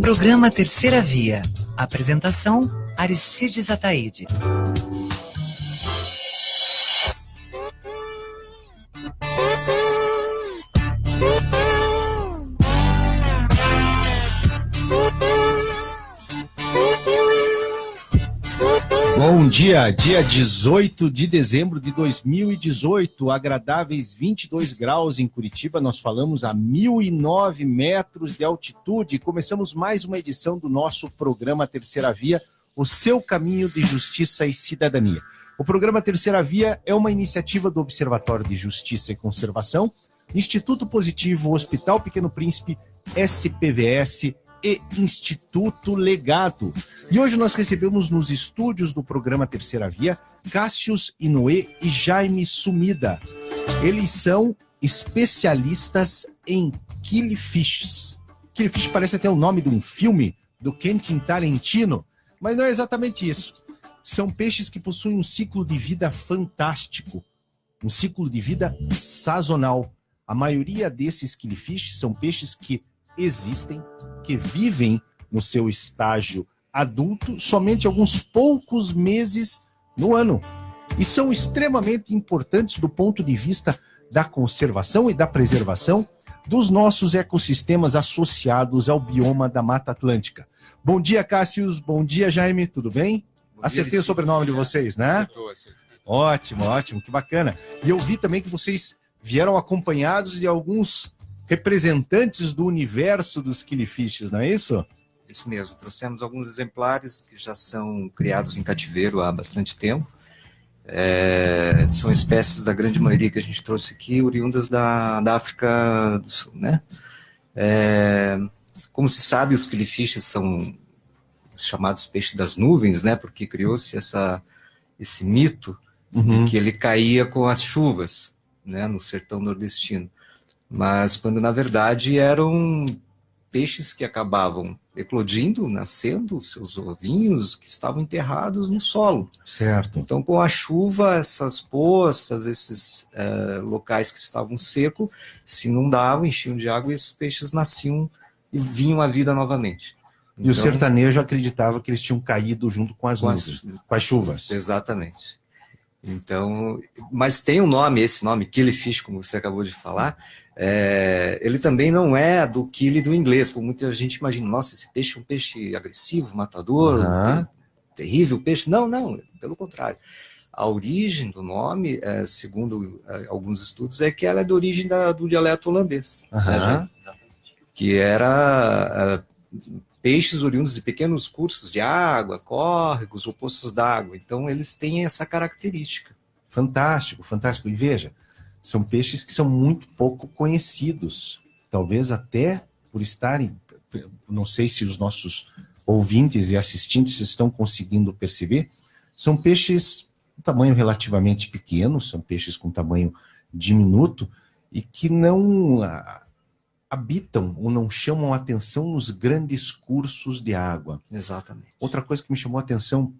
Programa Terceira Via. Apresentação: Aristides Ataíde. Bom dia, dia 18 de dezembro de 2018, agradáveis 22 graus em Curitiba, nós falamos a 1.009 metros de altitude. Começamos mais uma edição do nosso programa Terceira Via, o seu caminho de justiça e cidadania. O programa Terceira Via é uma iniciativa do Observatório de Justiça e Conservação, Instituto Positivo, Hospital Pequeno Príncipe, SPVS e Instituto Legado. E hoje nós recebemos nos estúdios do programa Terceira Via Cássius Inoue e Jaime Sumida. Eles são especialistas em killifish. Killifish parece até o nome de um filme do Quentin Tarantino, mas não é exatamente isso. São peixes que possuem um ciclo de vida fantástico, um ciclo de vida sazonal. A maioria desses killifish são peixes que existem, que vivem no seu estágio adulto somente alguns poucos meses no ano e são extremamente importantes do ponto de vista da conservação e da preservação dos nossos ecossistemas associados ao bioma da Mata Atlântica. Bom dia, Cássius. Bom dia, Jaime. Tudo bem? Acertei o sobrenome de vocês, né? Acertou. Ótimo, ótimo. Que bacana. E eu vi também que vocês vieram acompanhados de alguns representantes do universo dos killifish, não é isso? Isso mesmo, trouxemos alguns exemplares que já são criados em cativeiro há bastante tempo. São espécies da grande maioria que a gente trouxe aqui, oriundas da África do Sul, né? Como se sabe, os killifish são os chamados peixes das nuvens, né? Porque criou-se esse mito de que ele caía com as chuvas, né? No sertão nordestino. Mas quando na verdade eram peixes que acabavam eclodindo, nascendo, seus ovinhos que estavam enterrados no solo. Certo. Então com a chuva, essas poças, esses locais que estavam secos, se inundavam, enchiam de água e esses peixes nasciam e vinham à vida novamente. E o sertanejo acreditava que eles tinham caído junto com as nuvens, com as chuvas. Exatamente. Então, mas tem um nome, esse nome, killifish, como você acabou de falar, ele também não é do killi do inglês, como muita gente imagina, nossa, esse peixe é um peixe agressivo, matador, terrível peixe. Não, pelo contrário. A origem do nome, segundo alguns estudos, é que ela é de origem do dialeto holandês, que era peixes oriundos de pequenos cursos de água, córregos ou poços d'água. Então, eles têm essa característica. Fantástico, fantástico. E veja, são peixes que são muito pouco conhecidos. Talvez até por estarem... Não sei se os nossos ouvintes e assistentes estão conseguindo perceber. São peixes com tamanho relativamente pequeno, são peixes com tamanho diminuto e que não habitam ou não chamam a atenção nos grandes cursos de água. Exatamente. Outra coisa que me chamou a atenção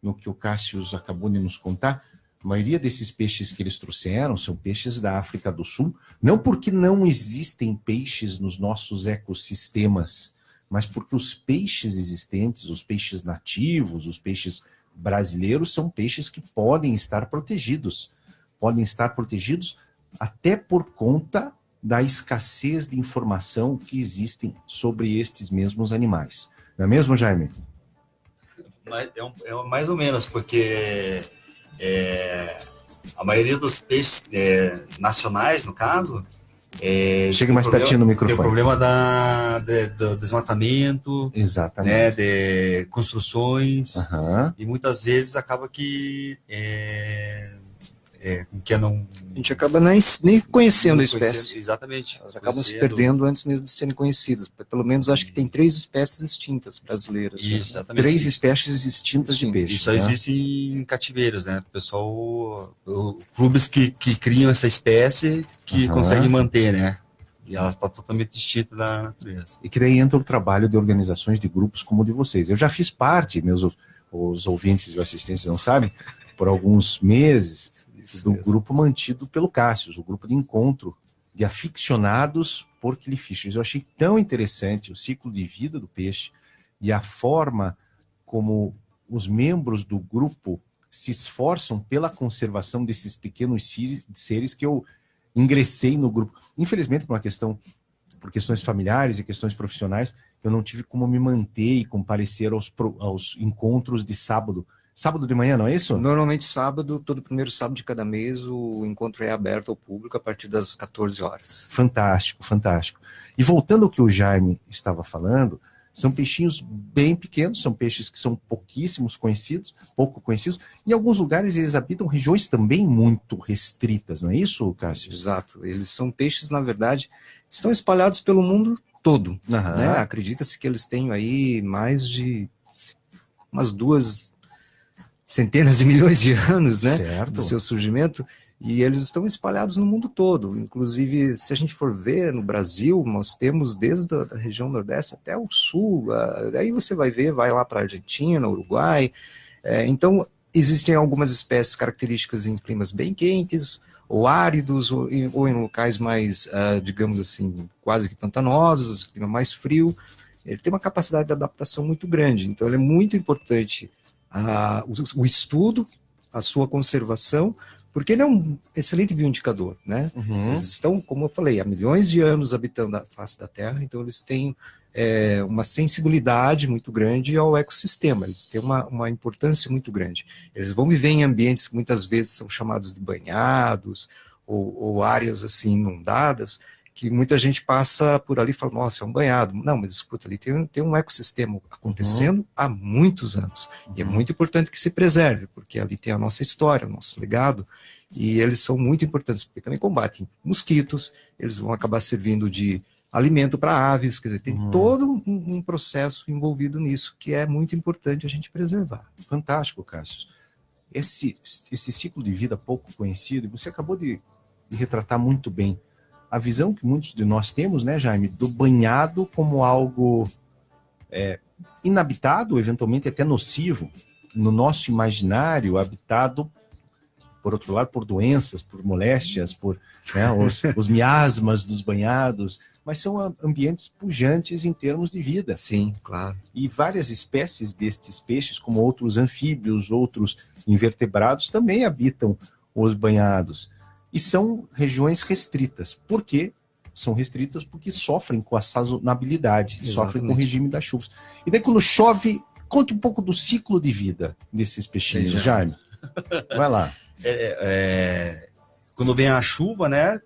no que o Cássius acabou de nos contar, a maioria desses peixes que eles trouxeram são peixes da África do Sul, não porque não existem peixes nos nossos ecossistemas, mas porque os peixes existentes, os peixes nativos, os peixes brasileiros, são peixes que podem estar protegidos até por conta da escassez de informação que existem sobre estes mesmos animais. Não é mesmo, Jaime? É mais ou menos, porque a maioria dos peixes nacionais, no caso... Chega mais pertinho no microfone. Tem o problema do desmatamento, exatamente, né, de construções, e muitas vezes acaba que a gente acaba nem conhecendo a espécie. Exatamente. Elas acabam se perdendo antes mesmo de serem conhecidas. Pelo menos acho que tem 3 espécies extintas brasileiras. Exatamente. 3 espécies extintas de peixe. Isso só existe em cativeiros, né? Pessoal, clubes que criam essa espécie que conseguem manter, né? E ela está totalmente extinta da natureza. E que daí entra o trabalho de organizações de grupos como o de vocês. Eu já fiz parte, os ouvintes e assistentes não sabem, por alguns meses, do grupo mantido pelo Cássius, o grupo de encontro de aficionados por Killifish. Eu achei tão interessante o ciclo de vida do peixe e a forma como os membros do grupo se esforçam pela conservação desses pequenos seres que eu ingressei no grupo. Infelizmente, por questões familiares e questões profissionais, eu não tive como me manter e comparecer aos encontros de sábado. Sábado de manhã, não é isso? Normalmente sábado, todo primeiro sábado de cada mês, o encontro é aberto ao público a partir das 14 horas. Fantástico, fantástico. E voltando ao que o Jaime estava falando, são peixinhos bem pequenos, são peixes que são pouco conhecidos. Em alguns lugares eles habitam regiões também muito restritas, não é isso, Cássio? Exato. Eles são peixes, na verdade, estão espalhados pelo mundo todo. Né? Acredita-se que eles têm aí mais de umas 2 centenas de milhões de anos, né, certo, do seu surgimento. E eles estão espalhados no mundo todo. Inclusive, se a gente for ver no Brasil, nós temos desde a região Nordeste até o Sul. Aí você vai ver, vai lá para a Argentina, Uruguai. Então, existem algumas espécies características em climas bem quentes, ou áridos, ou em locais mais, digamos assim, quase que pantanosos, clima mais frio. Ele tem uma capacidade de adaptação muito grande. Então, ele é muito importante o estudo, a sua conservação, porque ele é um excelente bioindicador, né? Eles estão, como eu falei, há milhões de anos habitando a face da Terra, então eles têm uma sensibilidade muito grande ao ecossistema, eles têm uma importância muito grande. Eles vão viver em ambientes que muitas vezes são chamados de banhados, ou áreas assim inundadas, que muita gente passa por ali e fala, nossa, é um banhado. Não, mas escuta, ali tem um ecossistema acontecendo há muitos anos. E é muito importante que se preserve, porque ali tem a nossa história, o nosso legado, e eles são muito importantes, porque também combatem mosquitos, eles vão acabar servindo de alimento para aves, quer dizer, tem todo um processo envolvido nisso, que é muito importante a gente preservar. Fantástico, Cássio. Esse ciclo de vida pouco conhecido, você acabou de retratar muito bem a visão que muitos de nós temos, né, Jaime, do banhado como algo inabitado, eventualmente até nocivo, no nosso imaginário, habitado, por outro lado, por doenças, por moléstias, por os miasmas dos banhados, mas são ambientes pujantes em termos de vida. Sim, claro. E várias espécies destes peixes, como outros anfíbios, outros invertebrados, também habitam os banhados. E são regiões restritas. Por quê? São restritas porque sofrem com a sazonabilidade, sofrem com o regime das chuvas. E daí quando chove, conte um pouco do ciclo de vida desses peixinhos, Jaime. Vai lá. Quando vem a chuva, né,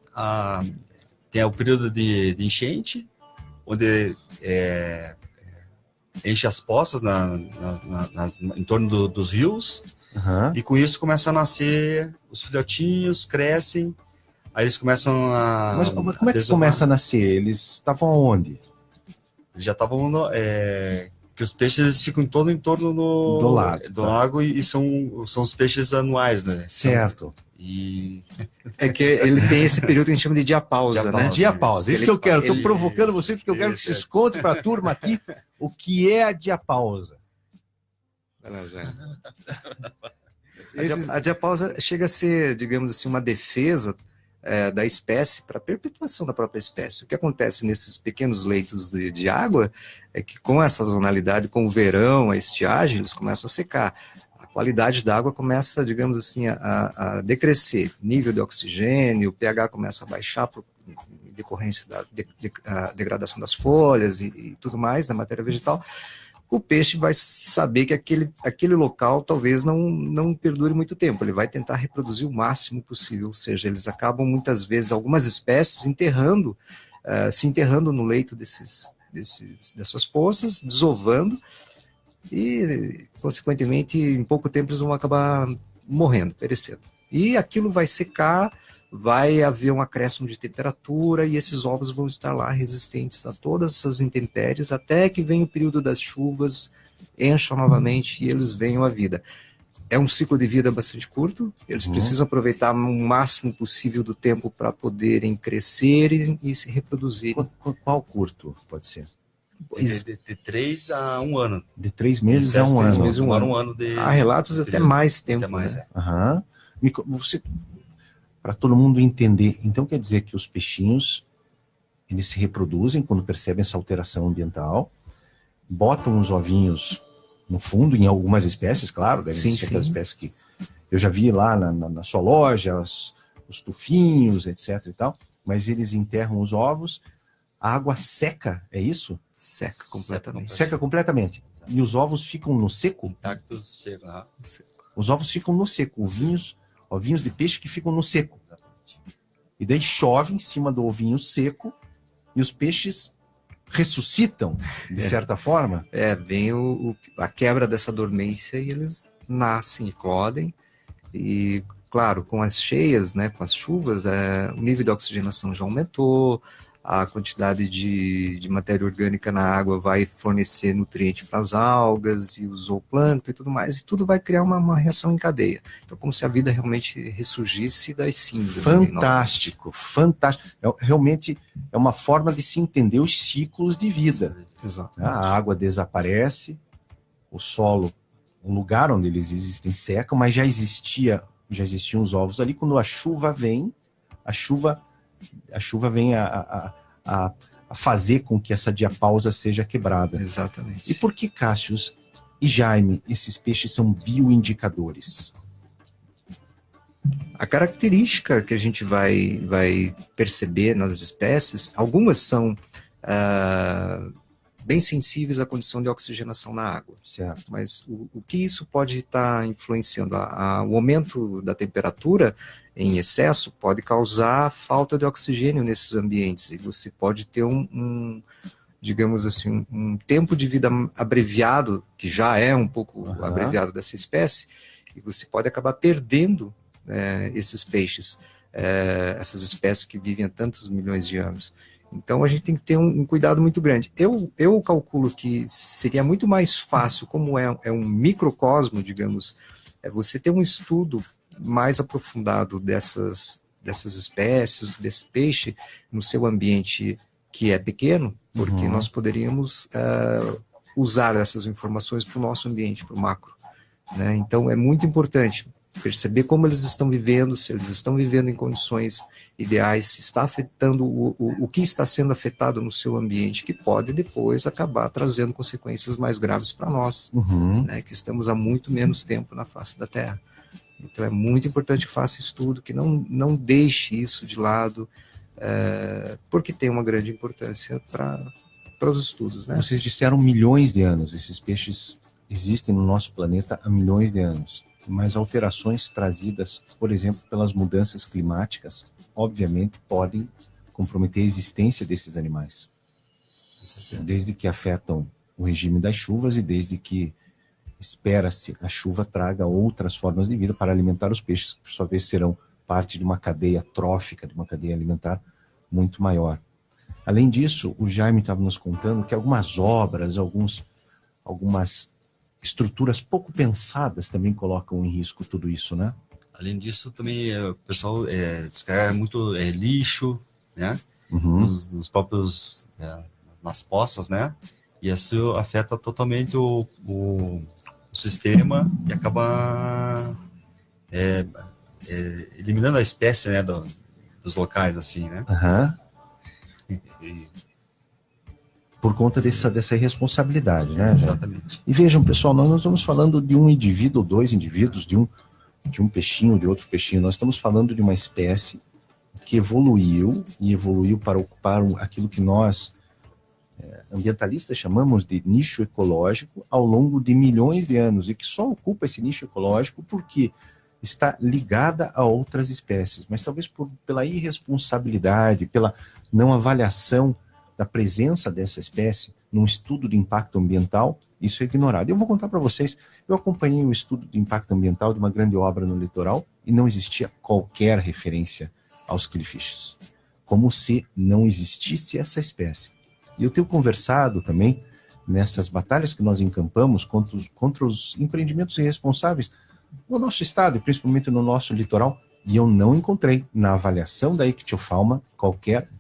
tem o período de enchente, onde enche as poças em torno dos rios, e com isso começa a nascer os filhotinhos, crescem, aí eles começam a... Mas como é que começa a nascer? Eles estavam onde? Eles já estavam... que os peixes ficam todo em torno do lago e são os peixes anuais, né? Certo. É que ele tem esse período que a gente chama de diapausa, né? Diapausa, isso que eu quero. Estou provocando vocês porque eu quero que vocês contem para a turma aqui o que é a diapausa. A diapausa chega a ser, digamos assim, uma defesa da espécie para a perpetuação da própria espécie. O que acontece nesses pequenos leitos de água é que com a sazonalidade, com o verão, a estiagem, eles começam a secar. A qualidade da água começa, digamos assim, a decrescer. Nível de oxigênio, o pH começa a baixar em decorrência da degradação das folhas e tudo mais, da matéria vegetal. O peixe vai saber que aquele local talvez não perdure muito tempo. Ele vai tentar reproduzir o máximo possível. Ou seja, eles acabam muitas vezes, algumas espécies, se enterrando no leito dessas poças, desovando, e, consequentemente, em pouco tempo eles vão acabar morrendo, perecendo. E aquilo vai secar, vai haver um acréscimo de temperatura e esses ovos vão estar lá resistentes a todas essas intempéries até que venha o período das chuvas, encham novamente e eles venham à vida. É um ciclo de vida bastante curto, eles precisam aproveitar o máximo possível do tempo para poderem crescer e se reproduzir. Qual curto pode ser? De 3 a 1 ano. De 3 meses a 1 ano. Um ano há relatos até mais tempo. Até mais, né? Para todo mundo entender, então quer dizer que os peixinhos eles se reproduzem quando percebem essa alteração ambiental, botam os ovinhos no fundo, em algumas espécies, claro, devem existir aquelas espécies que eu já vi lá na sua loja, os tufinhos, etc e tal, mas eles enterram os ovos, a água seca, é isso? Seca completamente. Seca completamente. E os ovos ficam no seco? Intactos, seco. Os ovos ficam no seco, ovinhos de peixe que ficam no seco. E daí chove em cima do ovinho seco e os peixes ressuscitam, de certa forma. Vem a quebra dessa dormência e eles nascem, eclodem. E, claro, com as cheias, né, com as chuvas, o nível de oxigenação já aumentou, a quantidade de matéria orgânica na água vai fornecer nutriente para as algas e o zooplâncton e tudo mais, e tudo vai criar uma reação em cadeia. Então, como se a vida realmente ressurgisse das cinzas. Fantástico, fantástico. Realmente é uma forma de se entender os ciclos de vida. Exatamente. A água desaparece, o solo, um lugar onde eles existem seca, mas já existiam os ovos ali. Quando a chuva vem, a chuva vem a fazer com que essa diapausa seja quebrada. Exatamente. E por que, Cássius e Jaime, esses peixes são bioindicadores? A característica que a gente vai perceber nas espécies, algumas são bem sensíveis à condição de oxigenação na água. Certo. Mas o que isso pode estar influenciando? O aumento da temperatura em excesso pode causar falta de oxigênio nesses ambientes, e você pode ter digamos assim, um tempo de vida abreviado, que já é um pouco abreviado dessa espécie, e você pode acabar perdendo esses peixes, essas espécies que vivem há tantos milhões de anos. Então a gente tem que ter um cuidado muito grande. Eu calculo que seria muito mais fácil, como é um microcosmo, digamos, você ter um estudo mais aprofundado dessas espécies, desse peixe, no seu ambiente que é pequeno, porque nós poderíamos usar essas informações para o nosso ambiente, para o macro, né? Então é muito importante perceber como eles estão vivendo, se eles estão vivendo em condições ideais, se está afetando o que está sendo afetado no seu ambiente, que pode depois acabar trazendo consequências mais graves para nós, né, que estamos há muito menos tempo na face da Terra. Então é muito importante que faça estudo, que não deixe isso de lado, porque tem uma grande importância para os estudos, né? Vocês disseram milhões de anos, esses peixes existem no nosso planeta há milhões de anos. Mas alterações trazidas, por exemplo, pelas mudanças climáticas, obviamente podem comprometer a existência desses animais. Desde que afetam o regime das chuvas e desde que espera-se a chuva traga outras formas de vida para alimentar os peixes, que por sua vez serão parte de uma cadeia trófica, de uma cadeia alimentar muito maior. Além disso, o Jaime estava nos contando que algumas obras, algumas estruturas pouco pensadas também colocam em risco tudo isso, né? Além disso, também o pessoal descarrega muito lixo, né? Nos próprios, nas poças, né? E isso afeta totalmente o sistema e acaba eliminando a espécie, né, dos locais, assim, né? Por conta dessa irresponsabilidade, né? Exatamente. E vejam, pessoal, nós não estamos falando de um indivíduo ou dois indivíduos, de um peixinho, de outro peixinho. Nós estamos falando de uma espécie que evoluiu para ocupar aquilo que nós, ambientalistas, chamamos de nicho ecológico ao longo de milhões de anos, e que só ocupa esse nicho ecológico porque está ligada a outras espécies, mas talvez pela irresponsabilidade, pela não avaliação da presença dessa espécie num estudo de impacto ambiental, isso é ignorado. Eu vou contar para vocês, eu acompanhei o estudo de impacto ambiental de uma grande obra no litoral e não existia qualquer referência aos killifish, como se não existisse essa espécie. E eu tenho conversado também nessas batalhas que nós encampamos contra os empreendimentos irresponsáveis no nosso estado e principalmente no nosso litoral, e eu não encontrei na avaliação da ictiofauna qualquer.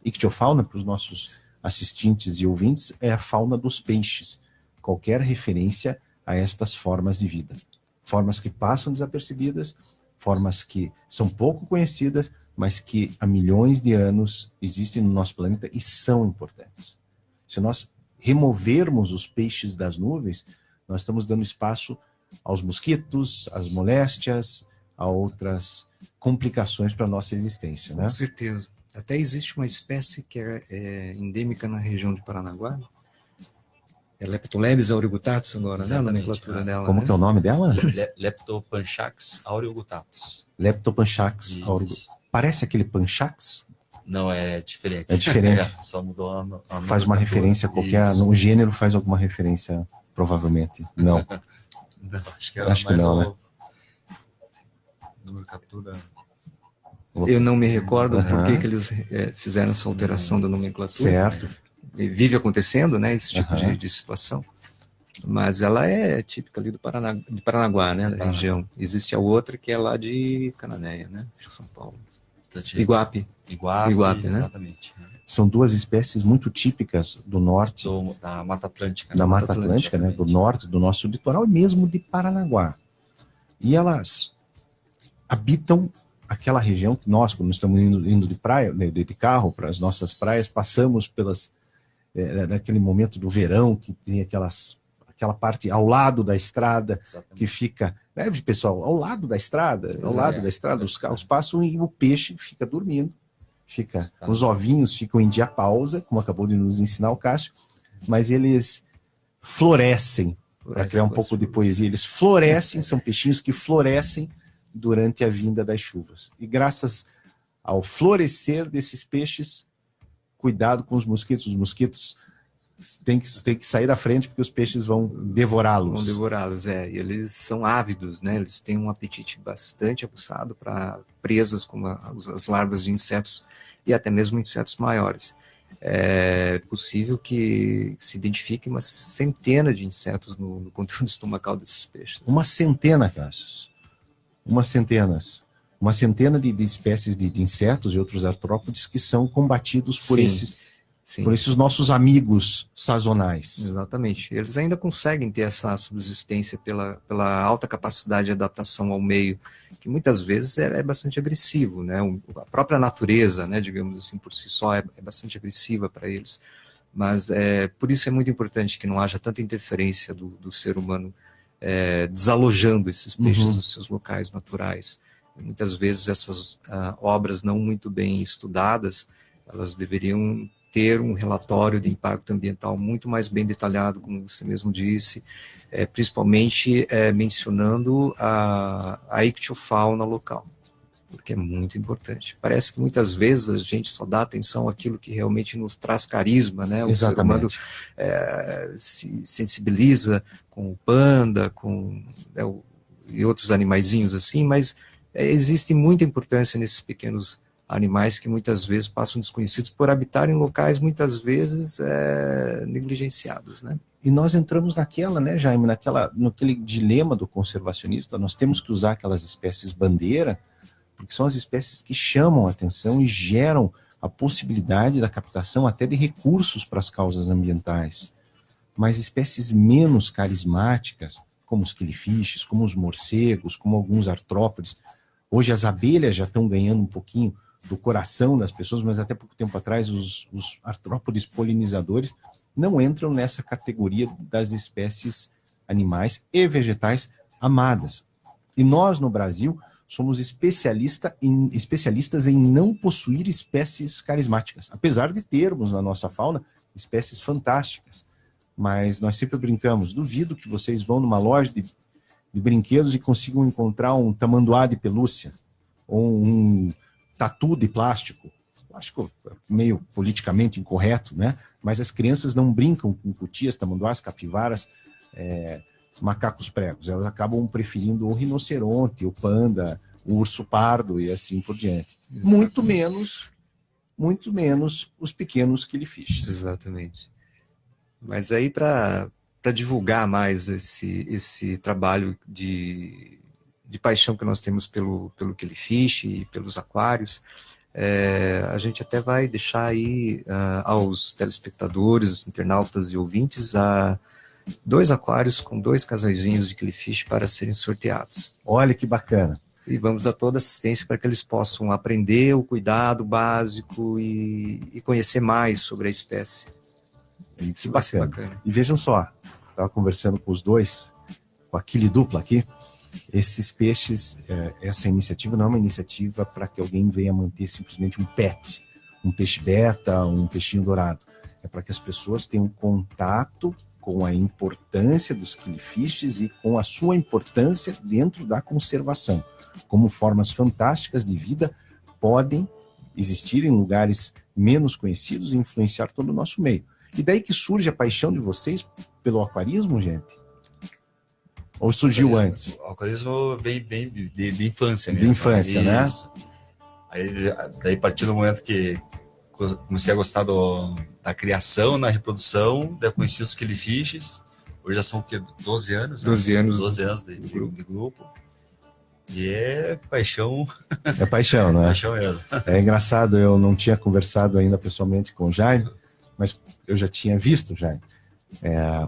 Ictiofauna, para os nossos assistentes e ouvintes, é a fauna dos peixes. Qualquer referência a estas formas de vida. Formas que passam desapercebidas, formas que são pouco conhecidas, mas que há milhões de anos existem no nosso planeta e são importantes. Se nós removermos os peixes das nuvens, nós estamos dando espaço aos mosquitos, às moléstias, a outras complicações para a nossa existência, né? Com certeza. Até existe uma espécie que é endêmica na região de Paranaguá. É Leptolebis aurigutatus agora, né? A nomenclatura dela. Como que é o nome dela? Leptopanchax aurigutatus. Leptopanchax aurigutatus. Parece aquele panchax? Não, é diferente. É diferente. Só mudou a faz uma referência qualquer... O gênero faz alguma referência, provavelmente. Não. Não, acho que, acho que não, né? Nomenclatura... Eu não me recordo por que eles fizeram essa alteração da nomenclatura. Certo. Vive acontecendo, né, esse tipo de situação. Mas ela é típica ali de Paranaguá, né, da região. Existe a outra que é lá de Cananéia, né, São Paulo. Iguape, né? Exatamente. São duas espécies muito típicas do norte. Da Mata Atlântica. Da Mata Atlântica, né, do norte, do nosso litoral, e mesmo de Paranaguá. E elas habitam aquela região que nós, quando estamos indo de praia, de carro para as nossas praias, passamos naquele momento do verão, que tem aquela parte ao lado da estrada, que fica, né, pessoal, ao lado da estrada, os carros passam e o peixe fica dormindo, os ovinhos ficam em diapausa, como acabou de nos ensinar o Cássio, mas eles florescem, para criar um pouco de poesia, eles florescem, são peixinhos que florescem durante a vinda das chuvas. E graças ao florescer desses peixes, cuidado com os mosquitos têm que sair da frente, porque os peixes vão devorá-los. E eles são ávidos, né? Eles têm um apetite bastante aguçado para presas como as larvas de insetos e até mesmo insetos maiores. É possível que se identifique uma centena de insetos no conteúdo estomacal desses peixes. Uma centena, Cássio. Uma centena de espécies de insetos e outros artrópodes que são combatidos por esses nossos amigos sazonais. Exatamente. Eles ainda conseguem ter essa subsistência pela alta capacidade de adaptação ao meio, que muitas vezes é bastante agressivo, né? A própria natureza, né, digamos assim, por si só, é bastante agressiva para eles. Mas por isso é muito importante que não haja tanta interferência do ser humano desalojando esses peixes dos seus locais naturais. Muitas vezes essas obras não muito bem estudadas, elas deveriam ter um relatório de impacto ambiental muito mais bem detalhado, como você mesmo disse, principalmente mencionando a ictiofauna local, porque é muito importante. Parece que muitas vezes a gente só dá atenção àquilo que realmente nos traz carisma, né? O ser humano se sensibiliza com o panda, e outros animaizinhos assim, mas existe muita importância nesses pequenos animais que muitas vezes passam desconhecidos por habitar em locais muitas vezes negligenciados, né? E nós entramos naquela, né, Jaime, naquele dilema do conservacionista. Nós temos que usar aquelas espécies bandeira, porque são as espécies que chamam a atenção e geram a possibilidade da captação até de recursos para as causas ambientais. Mas espécies menos carismáticas, como os killifish, como os morcegos, como alguns artrópodes. Hoje as abelhas já estão ganhando um pouquinho do coração das pessoas, mas até pouco tempo atrás os artrópodes polinizadores não entram nessa categoria das espécies animais e vegetais amadas. E nós, no Brasil, somos especialistas em não possuir espécies carismáticas, apesar de termos na nossa fauna espécies fantásticas. Mas nós sempre brincamos, duvido que vocês vão numa loja de brinquedos e consigam encontrar um tamanduá de pelúcia, ou um tatu de plástico. Plástico meio politicamente incorreto, né? Mas as crianças não brincam com cutias, tamanduás, capivaras, macacos pregos. Elas acabam preferindo o rinoceronte, o panda, o urso pardo e assim por diante. Muito menos os pequenos killifish. Exatamente. Mas aí para divulgar mais esse trabalho de paixão que nós temos pelo killifish e pelos aquários, a gente até vai deixar aí aos telespectadores, internautas e ouvintes 2 aquários com 2 casaizinhos de killifish para serem sorteados. Olha que bacana. E vamos dar toda assistência para que eles possam aprender o cuidado básico e conhecer mais sobre a espécie. Isso vai ser bacana. E vejam só, estava conversando com os dois, com a Quili Dupla aqui, esses peixes, essa iniciativa não é uma iniciativa para que alguém venha manter simplesmente um pet, um peixe beta, um peixinho dourado. É para que as pessoas tenham contato com a importância dos killifish e com a sua importância dentro da conservação. Como formas fantásticas de vida podem existir em lugares menos conhecidos e influenciar todo o nosso meio. E daí que surge a paixão de vocês pelo aquarismo, gente? Ou surgiu antes? O aquarismo vem de infância mesmo. De infância, né? Aí, daí, a partir do momento que comecei a gostar da criação, na reprodução, daí eu conheci os killifish. Hoje já são 12 anos? 12 anos. 12 anos de grupo. E é paixão. É paixão, não é? Paixão mesmo. É engraçado, eu não tinha conversado ainda pessoalmente com o Jaime, mas eu já tinha visto, Jaime,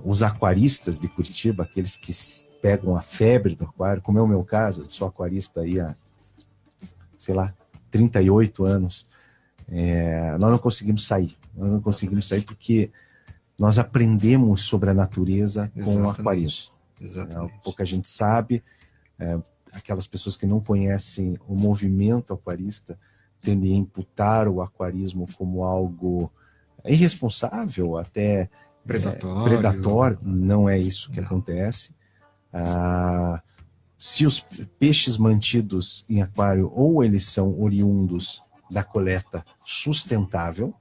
os aquaristas de Curitiba, aqueles que pegam a febre do aquário, como é o meu caso, eu sou aquarista aí há, sei lá, 38 anos. Nós não conseguimos sair. Nós não conseguimos sair porque nós aprendemos sobre a natureza com o aquarismo. Exatamente. Pouca gente sabe. Aquelas pessoas que não conhecem o movimento aquarista tendem a imputar o aquarismo como algo irresponsável, até predatório. Não é isso que acontece. Se os peixes mantidos em aquário, ou eles são oriundos da coleta sustentável,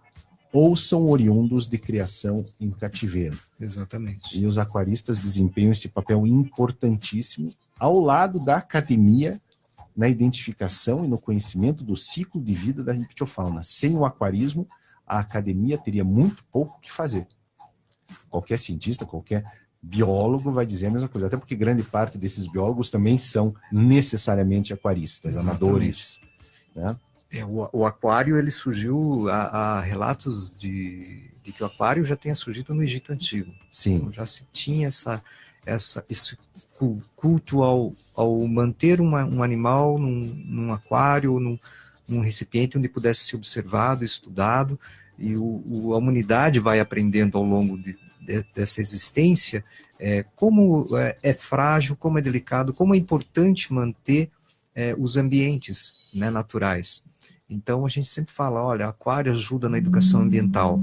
ou são oriundos de criação em cativeiro. Exatamente. E os aquaristas desempenham esse papel importantíssimo ao lado da academia na identificação e no conhecimento do ciclo de vida da rictiofauna. Sem o aquarismo, a academia teria muito pouco o que fazer. Qualquer cientista, qualquer biólogo vai dizer a mesma coisa, até porque grande parte desses biólogos também são necessariamente aquaristas, amadores, né? O aquário, ele surgiu, há relatos de que o aquário já tenha surgido no Egito Antigo. Sim. Então, já se tinha esse culto ao manter um animal num aquário, num recipiente onde pudesse ser observado, estudado, e a humanidade vai aprendendo ao longo dessa existência como é frágil, como é delicado, como é importante manter os ambientes, né, naturais. Então a gente sempre fala, olha, aquário ajuda na educação ambiental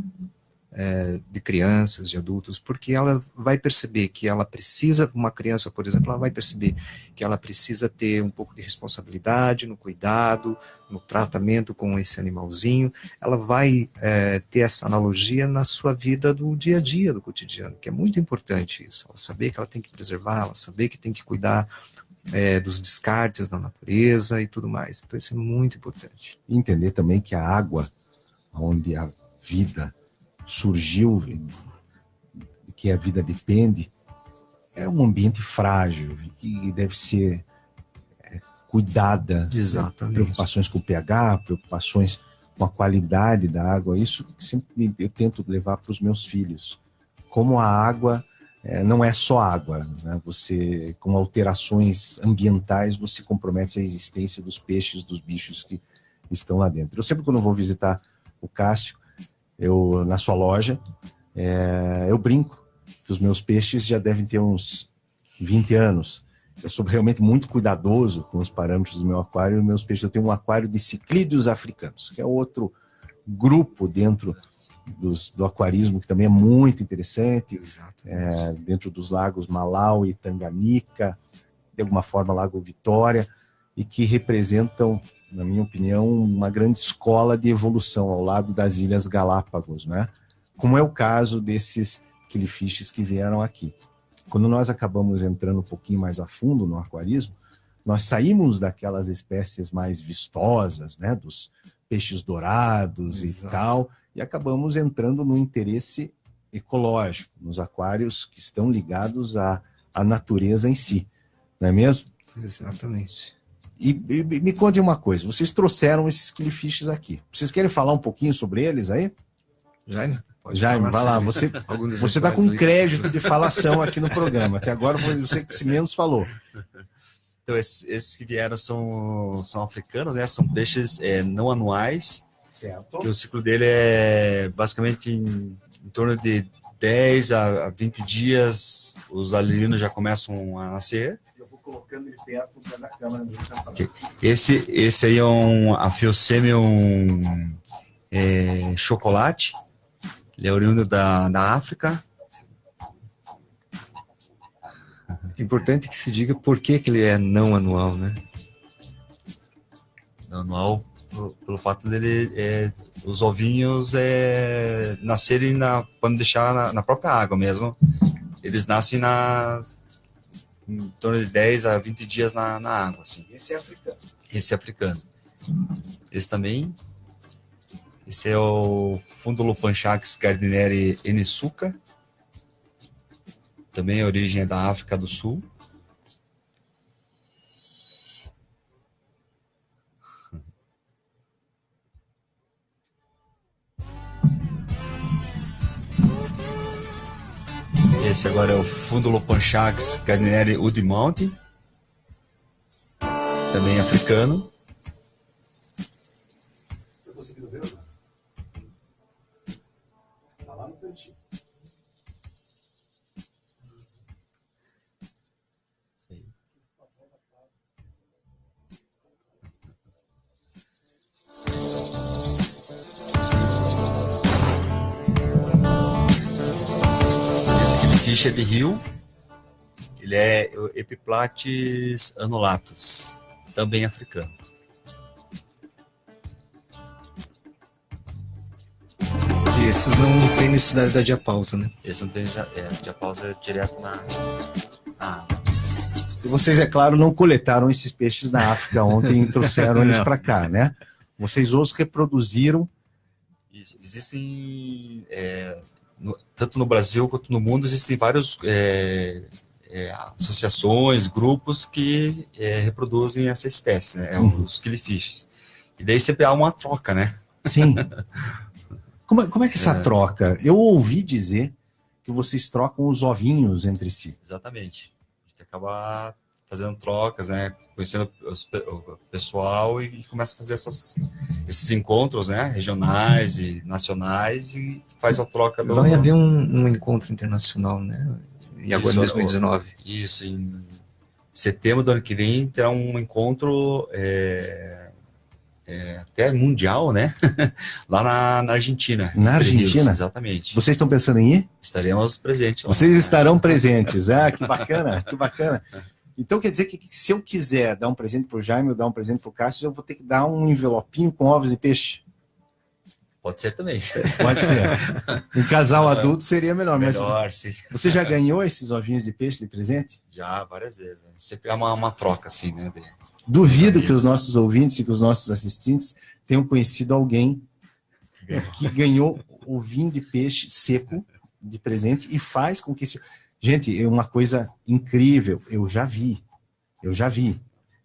de crianças, de adultos, porque ela vai perceber que ela precisa, uma criança, por exemplo, ela vai perceber que ela precisa ter um pouco de responsabilidade no cuidado, no tratamento com esse animalzinho. Ela vai ter essa analogia na sua vida do dia a dia, do cotidiano, que é muito importante isso. Ela saber que ela tem que preservar, ela saber que tem que cuidar dos descartes na natureza e tudo mais. Então isso é muito importante. Entender também que a água, onde a vida surgiu, que a vida depende, é um ambiente frágil, que deve ser cuidada. Exatamente. Preocupações com o pH, preocupações com a qualidade da água, isso que sempre eu tento levar para os meus filhos. Como a água não é só água, né? Você, com alterações ambientais, você compromete a existência dos peixes, dos bichos que estão lá dentro. Eu sempre, quando vou visitar o Cássio, na sua loja, eu brinco que os meus peixes já devem ter uns 20 anos. Eu sou realmente muito cuidadoso com os parâmetros do meu aquário. Meus peixes, eu tenho um aquário de ciclídeos africanos, que é outro grupo dentro do aquarismo, que também é muito interessante, dentro dos lagos Malau e Tanganica, de alguma forma Lago Vitória, e que representam, na minha opinião, uma grande escola de evolução ao lado das Ilhas Galápagos, né? Como é o caso desses killifish que vieram aqui. Quando nós acabamos entrando um pouquinho mais a fundo no aquarismo, nós saímos daquelas espécies mais vistosas, né, dos peixes dourados. Exato. E tal, e acabamos entrando no interesse ecológico, nos aquários que estão ligados à natureza em si, não é mesmo? Exatamente. E me conte uma coisa, vocês trouxeram esses killifish aqui. Vocês querem falar um pouquinho sobre eles aí? Jaime, vai lá, você está com crédito de falação aqui no programa. Até agora foi você que menos falou. Então, esses que vieram são africanos, né? São peixes não anuais. Certo. Que o ciclo dele é basicamente em torno de 10 a 20 dias, os alelinos já começam a nascer. Eu vou colocando ele perto da câmera. Okay. Esse aí é um Aphyosemium chocolate. Ele é oriundo da África. É importante que se diga por que ele é não anual, né? Não anual, pelo fato dele os ovinhos nascerem quando deixar na própria água mesmo. Eles nascem em torno de 10 a 20 dias na água. Assim. Esse é africano. Esse é africano. Esse também. Esse é o Fundulupanchax gardneri enisuca. Também a origem é da África do Sul. Esse agora é o Fundulupanchax gardneri udimount, também africano. Você conseguiu ver? Tá lá no cantinho. Ficha de rio, ele é o Epiplates annulatus, também africano. E esses não tem necessidade da diapausa, né? Esse não tem diapausa direto na água. E vocês, é claro, não coletaram esses peixes na África ontem e trouxeram eles para cá, né? Vocês os reproduziram. Isso, existem... tanto no Brasil quanto no mundo, existem várias associações, grupos que reproduzem essa espécie, né? Os killifish. E daí sempre há uma troca, né? Sim. Como é que essa troca? Eu ouvi dizer que vocês trocam os ovinhos entre si. Exatamente. A gente acaba fazendo trocas, né? Conhecendo o pessoal e começa a fazer esses encontros, né? Regionais e nacionais e faz a troca. Vai haver um encontro internacional, né? E agora em 2019. Isso, em setembro do ano que vem terá um encontro até mundial, né? Lá na Argentina. Na Argentina? Exatamente. Vocês estão pensando em ir? Estaremos presentes. Vocês estarão presentes. Ah, que bacana, que bacana. Então quer dizer que se eu quiser dar um presente para o Jaime ou dar um presente para o Cássio, eu vou ter que dar um envelopinho com ovos de peixe? Pode ser também. Pode ser. Um casal adulto seria melhor. Melhor, sim. Você já ganhou esses ovinhos de peixe de presente? Já, várias vezes. Sempre há uma troca, assim, né? Duvido que os nossos ouvintes e que os nossos assistentes tenham conhecido alguém que ganhou ovinho de peixe seco de presente e faz com que... Gente, é uma coisa incrível. Eu já vi.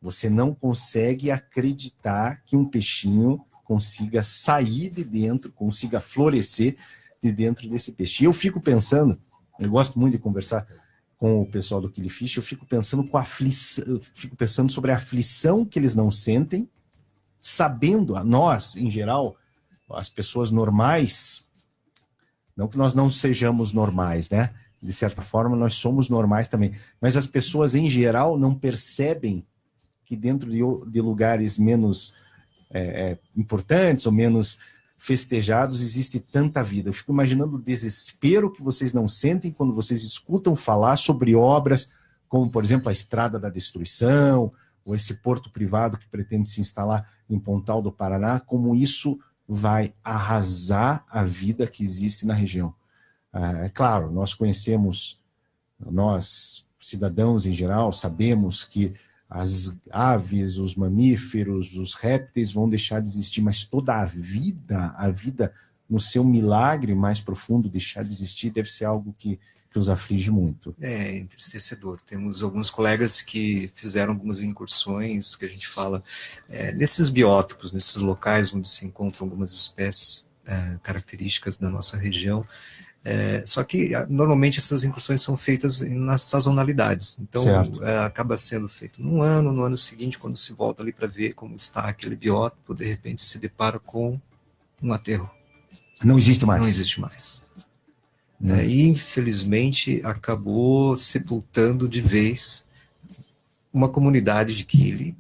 Você não consegue acreditar que um peixinho consiga sair de dentro, consiga florescer de dentro desse peixe. E eu fico pensando, eu gosto muito de conversar com o pessoal do Killifish, eu fico pensando sobre a aflição que eles não sentem, sabendo, nós, em geral, as pessoas normais, não que nós não sejamos normais, né? De certa forma, nós somos normais também. Mas as pessoas, em geral, não percebem que dentro de lugares menos importantes ou menos festejados existe tanta vida. Eu fico imaginando o desespero que vocês não sentem quando vocês escutam falar sobre obras como, por exemplo, a Estrada da Destruição ou esse porto privado que pretende se instalar em Pontal do Paraná, como isso vai arrasar a vida que existe na região. É claro, nós conhecemos, nós, cidadãos em geral, sabemos que as aves, os mamíferos, os répteis vão deixar de existir, mas toda a vida no seu milagre mais profundo deixar de existir deve ser algo que os aflige muito. É entristecedor. Temos alguns colegas que fizeram algumas incursões, que a gente fala, nesses biótopos, nesses locais onde se encontram algumas espécies características da nossa região. Só que normalmente essas incursões são feitas nas sazonalidades, então acaba sendo feito no ano seguinte, quando se volta ali para ver como está aquele biótopo, de repente se depara com um aterro. Não existe mais. Não existe mais. E infelizmente acabou sepultando de vez uma comunidade de quili.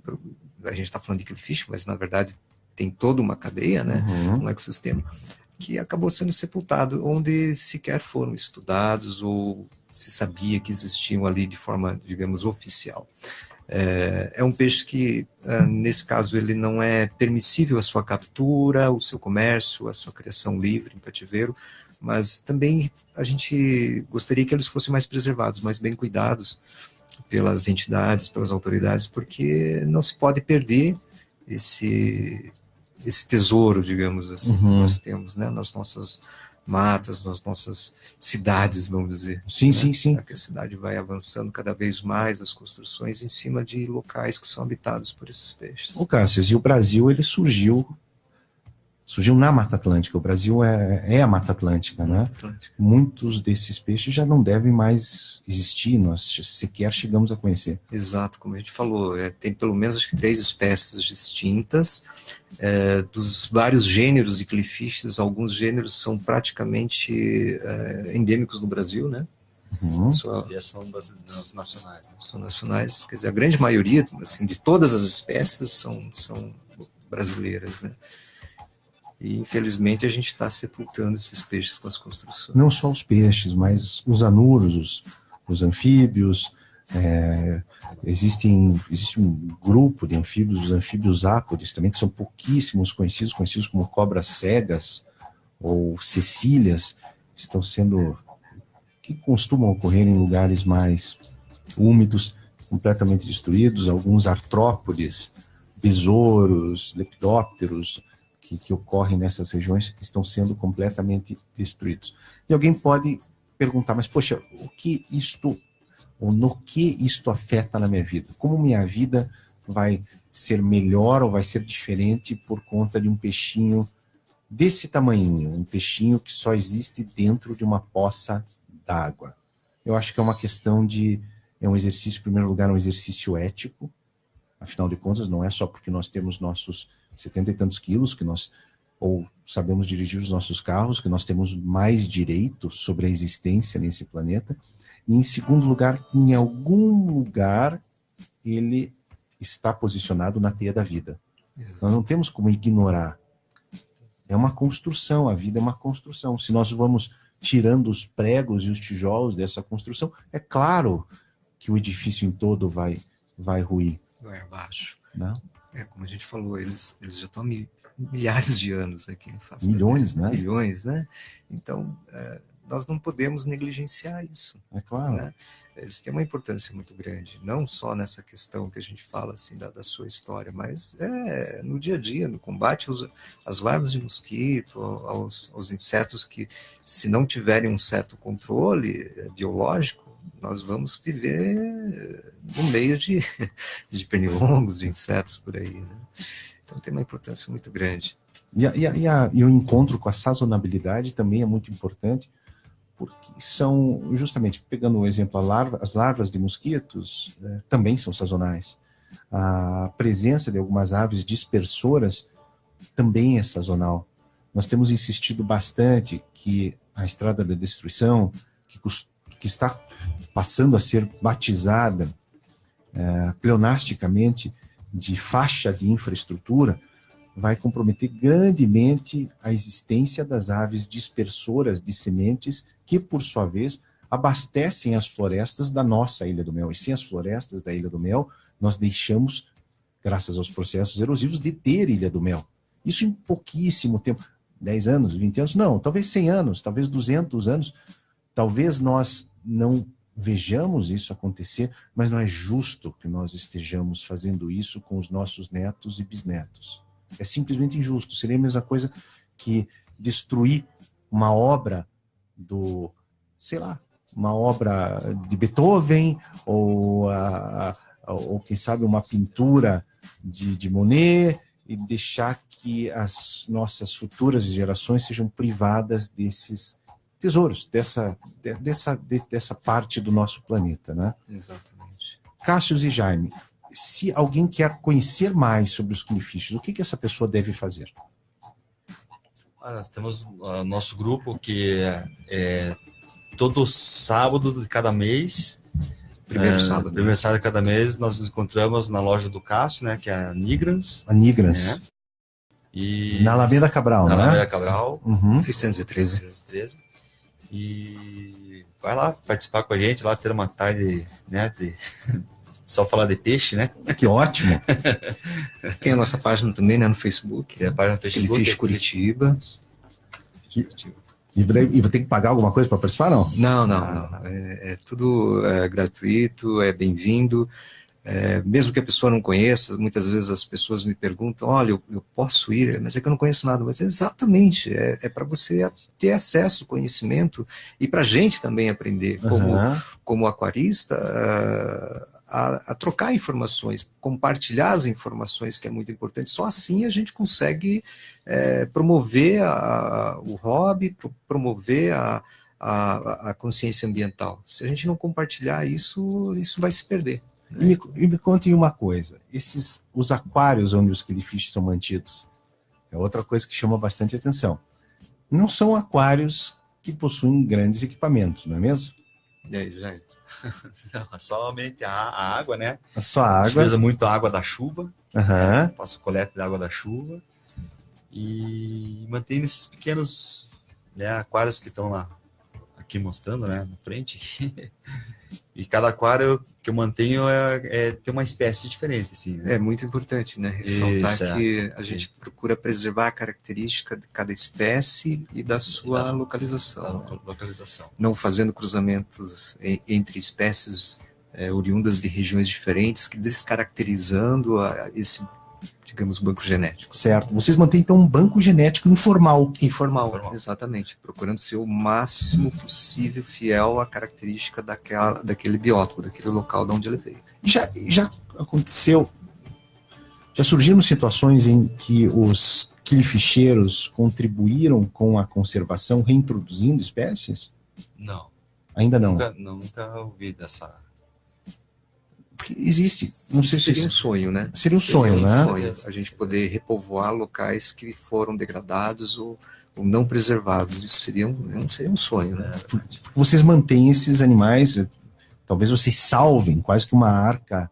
A gente está falando de killifish, mas na verdade tem toda uma cadeia, né? Um ecossistema, que acabou sendo sepultado, onde sequer foram estudados ou se sabia que existiam ali de forma, digamos, oficial. É um peixe que, nesse caso, ele não é permissível a sua captura, o seu comércio, a sua criação livre em cativeiro, mas também a gente gostaria que eles fossem mais preservados, mais bem cuidados pelas entidades, pelas autoridades, porque não se pode perder esse tesouro, digamos assim, que nós temos, né, nas nossas matas, nas nossas cidades, vamos dizer. Sim, né? sim. A cidade vai avançando cada vez mais, as construções em cima de locais que são habitados por esses peixes. O Cássio, e o Brasil, ele surgiu na Mata Atlântica. O Brasil é a Mata Atlântica, né? Muitos desses peixes já não devem mais existir, nós sequer chegamos a conhecer. Exato, como a gente falou, tem pelo menos acho que 3 espécies distintas, dos vários gêneros de killifish, alguns gêneros são praticamente endêmicos no Brasil, né? E são nacionais. Né? São nacionais, quer dizer, a grande maioria, assim, de todas as espécies são brasileiras, né? E, infelizmente, a gente está sepultando esses peixes com as construções. Não só os peixes, mas os anuros, os anfíbios. Existe um grupo de anfíbios, os anfíbios ápodes também, que são pouquíssimos conhecidos como cobras cegas ou cecílias, que costumam ocorrer em lugares mais úmidos, completamente destruídos. Alguns artrópodes, besouros, lepidópteros, que ocorrem nessas regiões, estão sendo completamente destruídos. E alguém pode perguntar, mas poxa, no que isto afeta na minha vida? Como minha vida vai ser melhor ou vai ser diferente por conta de um peixinho desse tamanhinho, um peixinho que só existe dentro de uma poça d'água? Eu acho que é uma questão é um exercício, em primeiro lugar, um exercício ético. Afinal de contas, não é só porque nós temos nossos 70 e tantos quilos ou sabemos dirigir os nossos carros, que nós temos mais direito sobre a existência nesse planeta. E, em segundo lugar, em algum lugar, ele está posicionado na teia da vida. Nós não temos como ignorar. É uma construção, a vida é uma construção. Se nós vamos tirando os pregos e os tijolos dessa construção, é claro que o edifício em todo vai ruir. Vai abaixo. Não? Como a gente falou, eles já estão há milhares de anos aqui na face Milhões, da Terra. né? Milhões, né? Então, nós não podemos negligenciar isso. É claro. Né? Eles têm uma importância muito grande, não só nessa questão que a gente fala assim da sua história, mas no dia a dia, no combate às larvas de mosquito, aos insetos que, se não tiverem um certo controle biológico, nós vamos viver no meio de pernilongos, de insetos por aí. Né? Então tem uma importância muito grande. E o encontro com a sazonabilidade também é muito importante, porque são, justamente, pegando o exemplo, as larvas de mosquitos também são sazonais. A presença de algumas aves dispersoras também é sazonal. Nós temos insistido bastante que a Estrada da Destruição, que está passando a ser batizada pleonasticamente de faixa de infraestrutura, vai comprometer grandemente a existência das aves dispersoras de sementes que, por sua vez, abastecem as florestas da nossa Ilha do Mel. E sem as florestas da Ilha do Mel, nós deixamos, graças aos processos erosivos, de ter Ilha do Mel. Isso em pouquíssimo tempo, 10 anos, 20 anos, não, talvez 100 anos, talvez 200 anos, talvez nós não vejamos isso acontecer, mas não é justo que nós estejamos fazendo isso com os nossos netos e bisnetos. É simplesmente injusto. Seria a mesma coisa que destruir uma obra uma obra de Beethoven, ou quem sabe uma pintura de Monet, e deixar que as nossas futuras gerações sejam privadas desses tesouros, dessa parte do nosso planeta, né? Exatamente. Cássio e Jaime, se alguém quer conhecer mais sobre os Killifish, o que essa pessoa deve fazer? Nós temos nosso grupo que é todo sábado de cada mês. Primeiro sábado de cada mês, nós nos encontramos na loja do Cássio, né, que é a Nigrans. A Nigrans. Né? E na Alameda Cabral, né? Na Alameda Cabral. 613. E vai lá participar com a gente, lá ter uma tarde, né, só falar de peixe, né? Que ótimo! Tem a nossa página também, né, no Facebook. Tem a página no Facebook. Killifish Curitiba. E vou ter que pagar alguma coisa para participar, não? Não. É tudo gratuito, é bem-vindo. Mesmo que a pessoa não conheça, muitas vezes as pessoas me perguntam, olha, eu posso ir, mas é que eu não conheço nada. Mas exatamente, é para você ter acesso, conhecimento, e para a gente também aprender, como aquarista, a trocar informações, compartilhar as informações, que é muito importante. Só assim a gente consegue promover o hobby, promover a consciência ambiental. Se a gente não compartilhar isso vai se perder. E me contem uma coisa, os aquários onde os Killifish são mantidos, é outra coisa que chama bastante atenção. Não são aquários que possuem grandes equipamentos, não é mesmo? E aí, Jair? Não, somente a água, né? Só a água. A gente usa muito a água da chuva, faço coleta de água da chuva e mantenho esses pequenos, né, aquários que estão lá, aqui mostrando, né, na frente. E cada aquário que eu mantenho tem uma espécie diferente, assim, né? É muito importante, né? Ressaltar que a gente procura preservar a característica de cada espécie e da sua localização. Não fazendo cruzamentos entre espécies oriundas de regiões diferentes, descaracterizando esse, digamos, banco genético. Certo. Vocês mantêm, então, um banco genético informal. Informal, exatamente. Procurando ser o máximo possível fiel à característica daquele biótopo, daquele local de onde ele veio. Já aconteceu, já surgiram situações em que os quillificheiros contribuíram com a conservação, reintroduzindo espécies? Não. Ainda não? Nunca ouvi dessa... Porque existe, não sei se seria um sonho, né? Seria um sonho, né? A gente poder repovoar locais que foram degradados ou não preservados. Isso seria um sonho, né? Vocês mantêm esses animais, talvez vocês salvem, quase que uma arca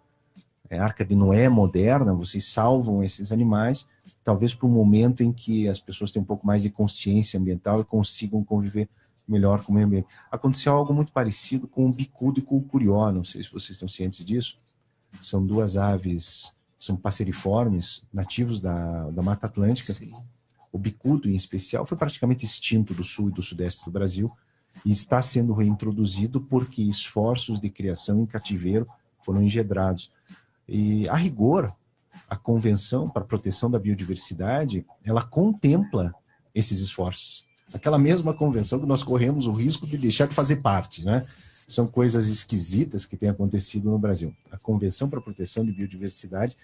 de Noé moderna, vocês salvam esses animais, talvez para um momento em que as pessoas têm um pouco mais de consciência ambiental e consigam conviver melhor com o meio ambiente. Aconteceu algo muito parecido com o bicudo e com o curió, não sei se vocês estão cientes disso. São duas aves, são passeriformes, nativos da Mata Atlântica. Sim. O bicudo, em especial, foi praticamente extinto do sul e do sudeste do Brasil e está sendo reintroduzido porque esforços de criação em cativeiro foram engedrados. E, a rigor, a Convenção para a Proteção da Biodiversidade, ela contempla esses esforços. Aquela mesma convenção que nós corremos o risco de deixar de fazer parte, né? São coisas esquisitas que têm acontecido no Brasil. A Convenção para a Proteção de Biodiversidade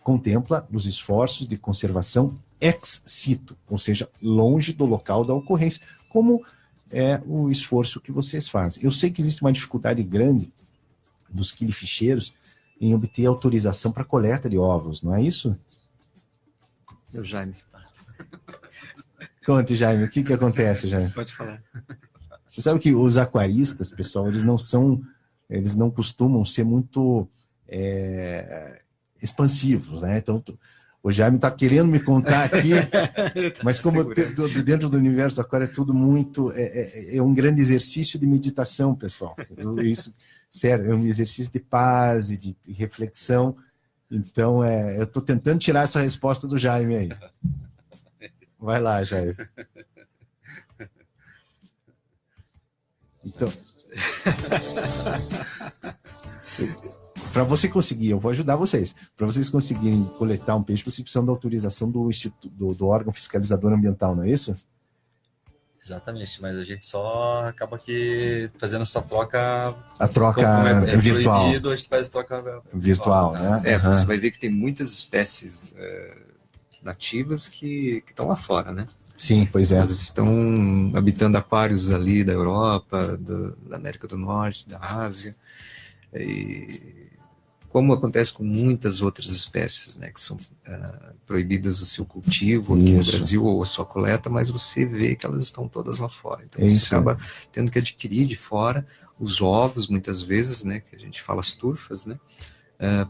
contempla os esforços de conservação ex situ, ou seja, longe do local da ocorrência, como é o esforço que vocês fazem. Eu sei que existe uma dificuldade grande dos quillificheiros em obter autorização para coleta de ovos, não é isso? Meu Jaime. Conte, Jaime, o que acontece, Jaime? Pode falar. Você sabe que os aquaristas, pessoal, eles não costumam ser muito expansivos, né? Então, o Jaime está querendo me contar aqui, mas como dentro do universo do aquário é tudo muito... É um grande exercício de meditação, pessoal. Sério, é um exercício de paz e de reflexão. Então, eu estou tentando tirar essa resposta do Jaime aí. Vai lá, Jaime. Então, para você conseguir, eu vou ajudar vocês. Para vocês conseguirem coletar um peixe, vocês precisam da autorização do do órgão fiscalizador ambiental, não é isso? Exatamente, mas a gente só acaba aqui fazendo essa troca. A troca virtual. Proibido, a gente faz troca virtual, né? Você vai ver que tem muitas espécies nativas que estão lá fora, né? Sim, pois é. Elas estão habitando aquários ali da Europa, da América do Norte, da Ásia, e como acontece com muitas outras espécies, né, que são proibidas o seu cultivo aqui no Brasil ou a sua coleta, mas você vê que elas estão todas lá fora. Então você acaba tendo que adquirir de fora os ovos, muitas vezes, né, que a gente fala as turfas, né,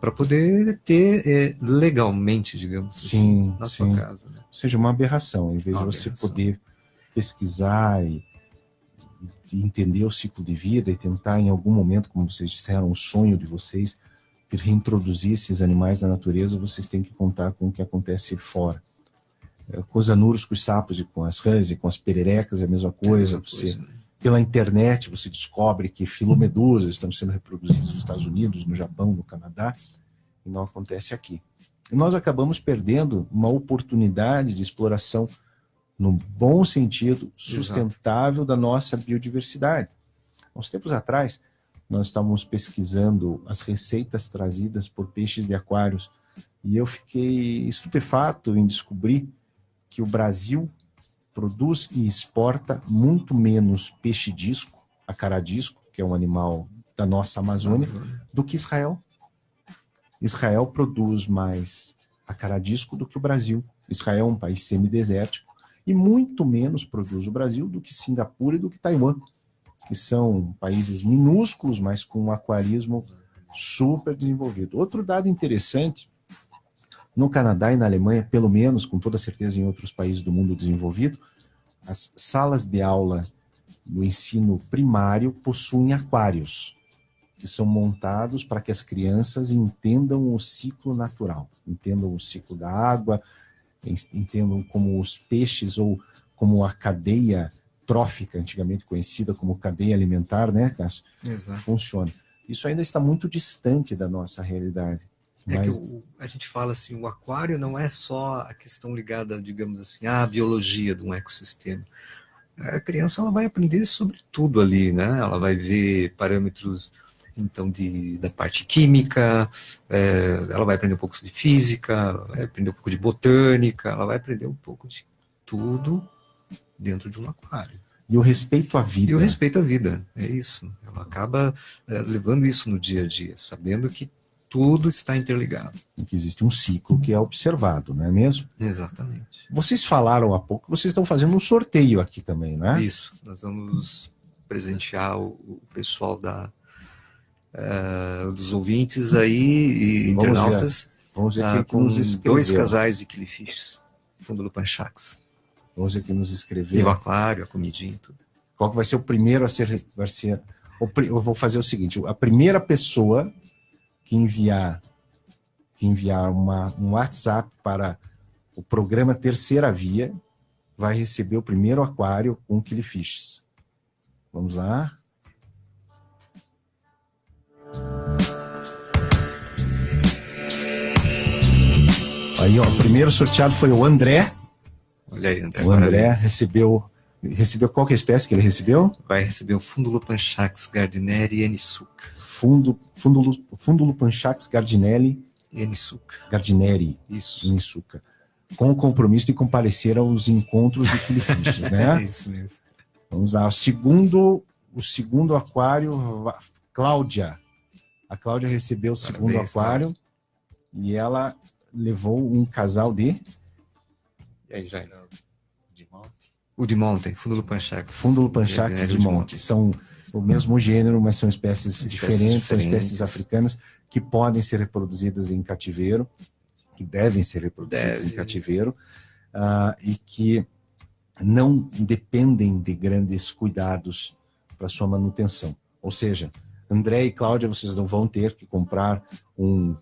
para poder ter legalmente, digamos assim, na sua casa. Né? Ou seja, uma aberração. Em vez de você poder pesquisar e entender o ciclo de vida e tentar em algum momento, como vocês disseram, o sonho de vocês, de reintroduzir esses animais na natureza, vocês têm que contar com o que acontece fora. Com os anurus, com os sapos e com as rãs e com as pererecas é a mesma coisa. Pela internet você descobre que filomedusas estão sendo reproduzidas nos Estados Unidos, no Japão, no Canadá, e não acontece aqui. E nós acabamos perdendo uma oportunidade de exploração, no bom sentido, sustentável da nossa biodiversidade. Há uns tempos atrás, nós estávamos pesquisando as receitas trazidas por peixes de aquários, e eu fiquei estupefato em descobrir que o Brasil produz e exporta muito menos peixe-disco, acaradisco, que é um animal da nossa Amazônia, do que Israel. Israel produz mais acaradisco do que o Brasil. Israel é um país semidesértico e muito menos produz o Brasil do que Singapura e do que Taiwan, que são países minúsculos, mas com um aquarismo super desenvolvido. Outro dado interessante, no Canadá e na Alemanha, pelo menos, com toda certeza em outros países do mundo desenvolvido, as salas de aula do ensino primário possuem aquários, que são montados para que as crianças entendam o ciclo natural, entendam o ciclo da água, entendam como os peixes ou como a cadeia trófica, antigamente conhecida como cadeia alimentar, né, Cássio? Exato. Funciona. Isso ainda está muito distante da nossa realidade. Mas... que a gente fala assim, o aquário não é só a questão ligada, digamos assim, à biologia de um ecossistema. A criança ela vai aprender sobre tudo ali, né? Ela vai ver parâmetros, então, da parte química, ela vai aprender um pouco de física, ela vai aprender um pouco de botânica, ela vai aprender um pouco de tudo dentro de um aquário. E o respeito à vida. E o respeito à vida, é isso. Ela acaba levando isso no dia a dia, sabendo que tudo está interligado. E que existe um ciclo que é observado, não é mesmo? Exatamente. Vocês falaram há pouco que vocês estão fazendo um sorteio aqui também, não é? Isso. Nós vamos presentear o pessoal dos ouvintes aí e internautas. Vamos ver quem com nos escreveu. 2 casais de killifish, fundo do Panchax. Vamos ver quem nos escreveu. E o aquário, a comidinha e tudo. Qual que vai ser o primeiro a ser... Eu vou fazer o seguinte, a primeira pessoa que enviar um WhatsApp para o programa Terceira Via vai receber o primeiro aquário com killifish. Vamos lá. Aí, ó, o primeiro sorteado foi o André. Olha aí, André. O André recebeu qual que é a espécie que ele recebeu? Vai receber o Fundulo Panchax gardneri enisuca. Fundulo Panchax gardneri Isso. enisuca. Com o compromisso de comparecer aos encontros de killifish, né? É isso mesmo. Vamos lá. O segundo aquário, Cláudia. A Cláudia recebeu o segundo aquário, Cláudia. E ela levou um casal de... E aí, Jair? O de Monte, Fundulo Panchax. Fundulo Panchax de Monte. São o mesmo gênero, mas são espécies diferentes, são espécies africanas que podem ser reproduzidas em cativeiro, que devem ser reproduzidas em cativeiro, e que não dependem de grandes cuidados para sua manutenção. Ou seja, André e Cláudia, vocês não vão ter que comprar um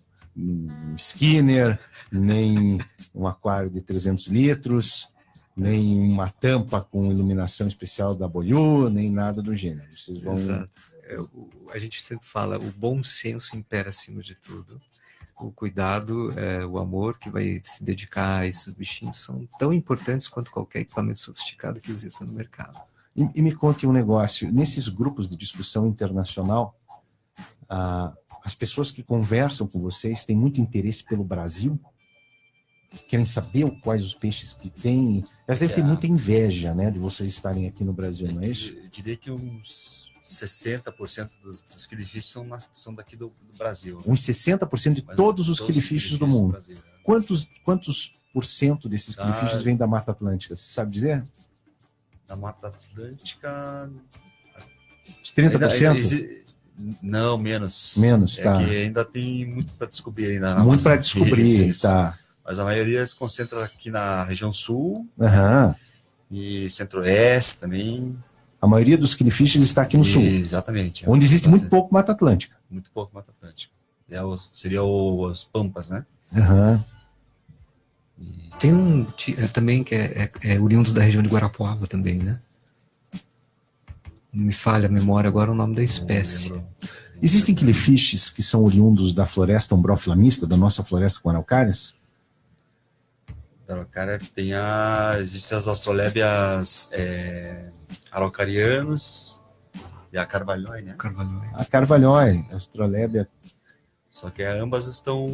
Skinner, nem um aquário de 300 litros, nem uma tampa com iluminação especial da Boyu, nem nada do gênero. Vocês vão... Exato. A gente sempre fala, o bom senso impera acima de tudo. O cuidado, o amor que vai se dedicar a esses bichinhos são tão importantes quanto qualquer equipamento sofisticado que exista no mercado. E me conte um negócio, nesses grupos de discussão internacional, as pessoas que conversam com vocês têm muito interesse pelo Brasil? querem saber quais os peixes que tem. Elas devem ter muita inveja, né, de vocês estarem aqui no Brasil, não é isso? Eu diria que uns 60% dos quilifishes são daqui do Brasil. Uns 60% de todos os quilifishes do mundo. Brasil, né? Quantos por cento desses quilifishes vêm da Mata Atlântica? Você sabe dizer? Da Mata Atlântica... Os 30%? Não, menos. Menos, tá. Que ainda tem muito para descobrir ainda. Muito para descobrir, tá. Mas a maioria se concentra aqui na região sul, e centro-oeste também. A maioria dos quilifishes está aqui no sul. Exatamente. Onde existe muito pouco Mata Atlântica. Muito pouco Mata Atlântica. Seria os Pampas, né? Tem um também que é oriundo da região de Guarapuava também, né? Não me falha a memória agora o nome da espécie. Existem quilifishes que são oriundos da floresta umbrófila-mista, da nossa floresta com araucárias? Da araucária existem as astrolébias araucarianos e a carvalhói, né? A carvalhói, a astrolébia. Só que ambas estão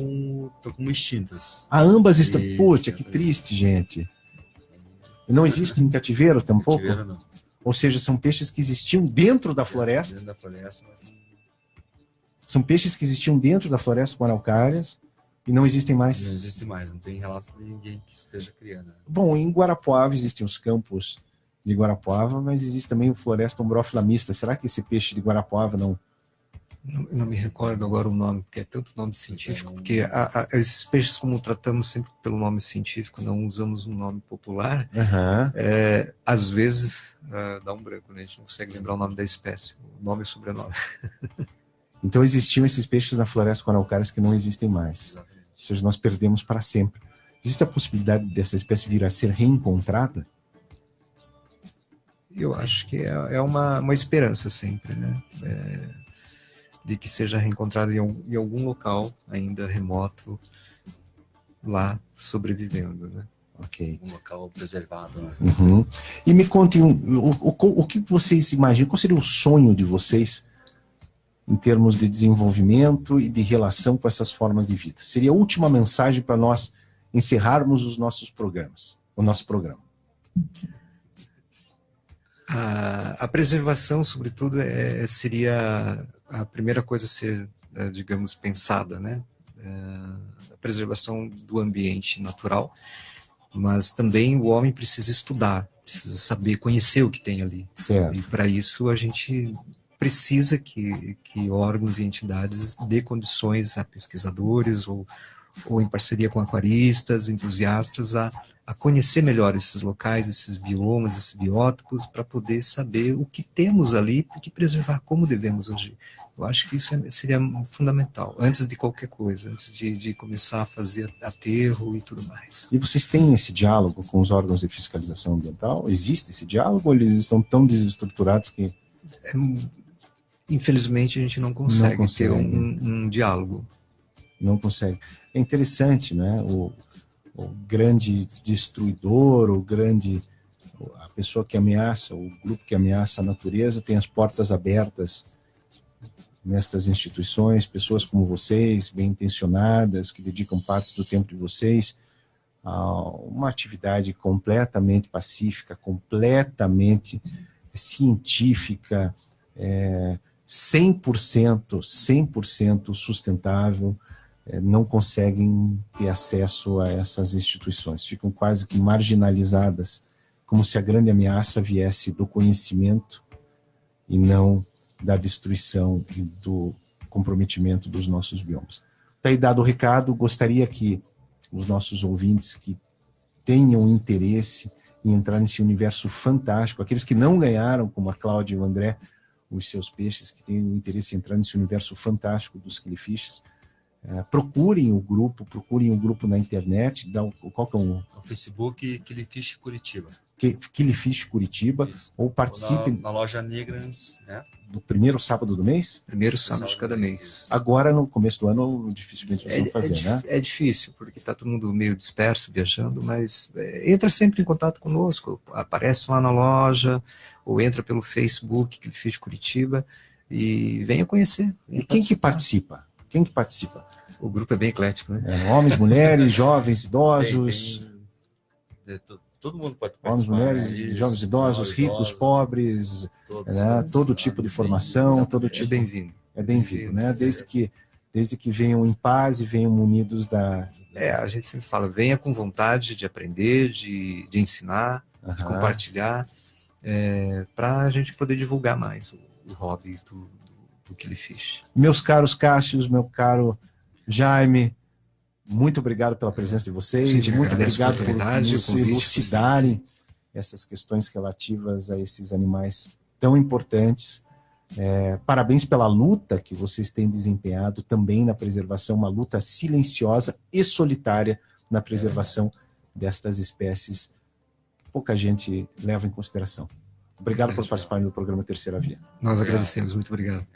como extintas. Ambas estão... Putz, que triste, gente. Não existem em cativeiro tampouco? Cativeiro, não. Ou seja, são peixes que existiam dentro da floresta. Dentro da floresta, mas... São peixes que existiam dentro da floresta com araucárias e não existem mais. Não existe mais, não tem relato de ninguém que esteja criando. Bom, em Guarapuava existem os campos de Guarapuava, mas existe também o floresta umbrófila mista. Será que esse peixe de Guarapuava não... Não me recordo agora o nome, porque é tanto nome científico, porque esses peixes, como tratamos sempre pelo nome científico, não usamos um nome popular, às vezes dá um branco, né? A gente não consegue lembrar o nome da espécie, o nome e o sobrenome. Então existiam esses peixes na floresta com araucárias que não existem mais. Exatamente. Ou seja, nós perdemos para sempre. Existe a possibilidade dessa espécie vir a ser reencontrada? Eu acho que é uma esperança sempre, né? De que seja reencontrado em algum local ainda remoto, lá sobrevivendo, né? Ok. Um local preservado, né? E me conte o que vocês imaginam, qual seria o sonho de vocês em termos de desenvolvimento e de relação com essas formas de vida? Seria a última mensagem para nós encerrarmos os nossos programas, o nosso programa. A preservação, sobretudo, seria a primeira coisa a ser, digamos, pensada, né? A preservação do ambiente natural, mas também o homem precisa estudar, precisa saber, conhecer o que tem ali. Certo. E para isso a gente precisa que órgãos e entidades dê condições a pesquisadores ou em parceria com aquaristas, entusiastas, a conhecer melhor esses locais, esses biomas, esses biótopos, para poder saber o que temos ali, o que preservar, como devemos agir. Eu acho que isso seria fundamental, antes de qualquer coisa, antes de começar a fazer aterro e tudo mais. E vocês têm esse diálogo com os órgãos de fiscalização ambiental? Existe esse diálogo ou eles estão tão desestruturados que... Infelizmente a gente não consegue ter um diálogo. Não consegue. É interessante, né? O grande destruidor, a pessoa que ameaça, o grupo que ameaça a natureza tem as portas abertas nestas instituições, pessoas como vocês, bem intencionadas, que dedicam parte do tempo de vocês a uma atividade completamente pacífica, completamente científica, 100% sustentável, não conseguem ter acesso a essas instituições, ficam quase que marginalizadas, como se a grande ameaça viesse do conhecimento e não da destruição e do comprometimento dos nossos biomas. Daí, dado o recado, gostaria que os nossos ouvintes que tenham interesse em entrar nesse universo fantástico, aqueles que não ganharam, como a Cláudia e o André, os seus peixes, que têm interesse em entrar nesse universo fantástico dos quilifishes, procurem o grupo na internet, qual que é o Facebook Quilifish Curitiba. Quilifish Curitiba, Isso. ou participem na loja Negrans, né? do primeiro sábado do mês? Primeiro sábado de cada mês. Agora, no começo do ano, dificilmente vocês vão fazer, né? É difícil, porque está todo mundo meio disperso, viajando, mas entra sempre em contato conosco, aparece lá na loja, ou entra pelo Facebook Quilifish Curitiba, e venha conhecer. E quem que participa? Quem que participa? O grupo é bem eclético, né? Homens, mulheres, jovens, idosos... Todo mundo pode participar. Homens, mulheres, jovens, idosos, ricos, pobres, né? Todo tipo de formação, todo tipo... É bem-vindo, né? Desde que venham em paz e venham munidos da... A gente sempre fala, venha com vontade de aprender, de ensinar, de compartilhar, para a gente poder divulgar mais o hobby do Killifish. Meus caros Cássius, meu caro Jaime, muito obrigado pela presença de vocês, muito obrigado por nos elucidarem essas questões relativas a esses animais tão importantes. Parabéns pela luta que vocês têm desempenhado também na preservação, uma luta silenciosa e solitária na preservação destas espécies que pouca gente leva em consideração. Obrigado por participarem do programa Terceira Via. Nós agradecemos, muito obrigado.